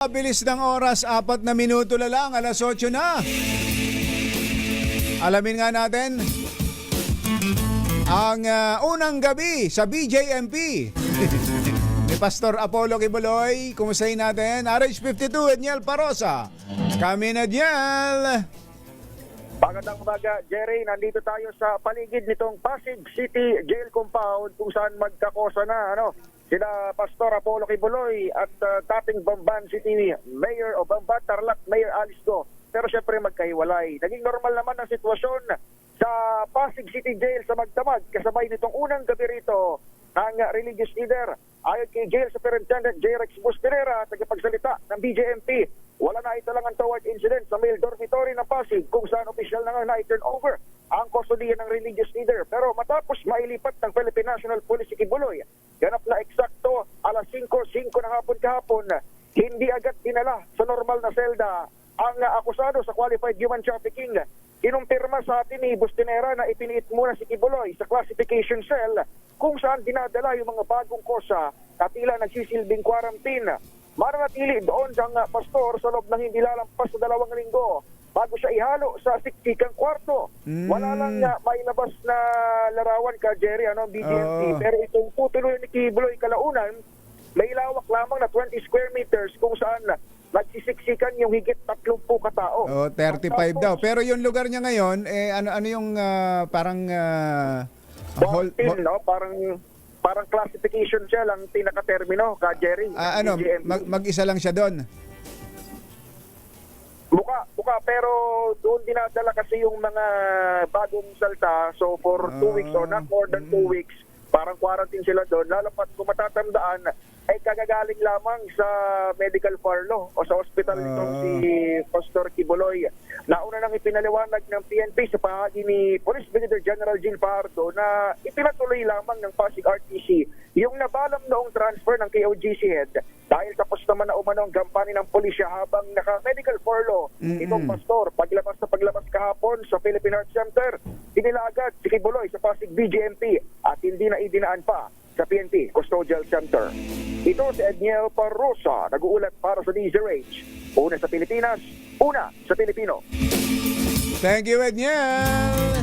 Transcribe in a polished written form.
Bilis ng oras, 4 na minuto na lang, alas 8 na. Alamin nga natin ang unang gabi sa BJMP. Ni Pastor Apollo Kibuloy, kumustahin natin? RH52, Edniel Parosa. Kami na Edniel. Magandang umaga, Jerry. Nandito tayo sa paligid nitong Pasig City Jail Compound kung saan magkakosa na sila Pastor Apollo Kibuloy at dating Bamban City Mayor o Bamban Tarlac Mayor Alice Go. Pero syempre magkahiwalay. Naging normal naman ang sitwasyon sa Pasig City Jail sa Magdamag kasabay nitong unang gabi rito ng religious leader. Ayon kay Jail Superintendent J. Rex Bustinera, tagapagsalita ng BJMP, wala na italang ang toward incident sa male dormitory ng Pasig kung saan opisyal na nga na-turn over ang kustodiya ng religious leader. Pero matapos mailipat ng Philippine National Police si Kibuloy, ganap na eksakto alas 5:05 ng hapon kahapon, hindi agad dinala sa normal na selda ang akusado sa qualified human trafficking. Kinumpirma sa atin ni Bustinera na ipiniit muna si Kibuloy sa classification cell kung saan dinadala yung mga bagong kosa na tila nagsisilbing quarantine. Mananatili doon ang pastor sa loob ng hindi lalampas sa 2 linggo bago siya ihalo sa siksikang kwarto. Wala lang may labas na larawan ka, Jerry, BJMP. Pero itong tutuloy ni Kibuloy kalaunan, may lawak lamang na 20 square meters kung saan nagsisiksikan yung higit 30 katao. 35 daw. Pero yung lugar niya ngayon, ano yung parang... Parang classification siya lang pinaka-termino ka, Jerry. Mag-isa lang siya doon? Buka, pero doon dinadala kasi yung mga bagong salta. So for 2 weeks or not more than 2 weeks, parang quarantine sila doon. Lalapat kung matatandaan, ay kagagaling lamang sa medical furlough o sa hospital nitong si Pastor Kibuloy. Nauna nang ipinaliwanag ng PNP sa pahagi ni Police Brigadier General Gil Pardo na ipinatuloy lamang ng Pasig RTC yung nabalam noong transfer ng KOGC head dahil tapos naman na umano ang gampanin ng pulisya habang naka-medical furlough itong pastor. Paglabas kahapon sa Philippine Arts Center, inilaagad si Kibuloy sa Pasig BJMP at hindi na idinaan pa sa PNP Custodial Center. Ito si Edniel Parosa, nag-uulat para sa DZRH. Una sa Pilipinas, una sa Pilipino. Thank you, Edniel.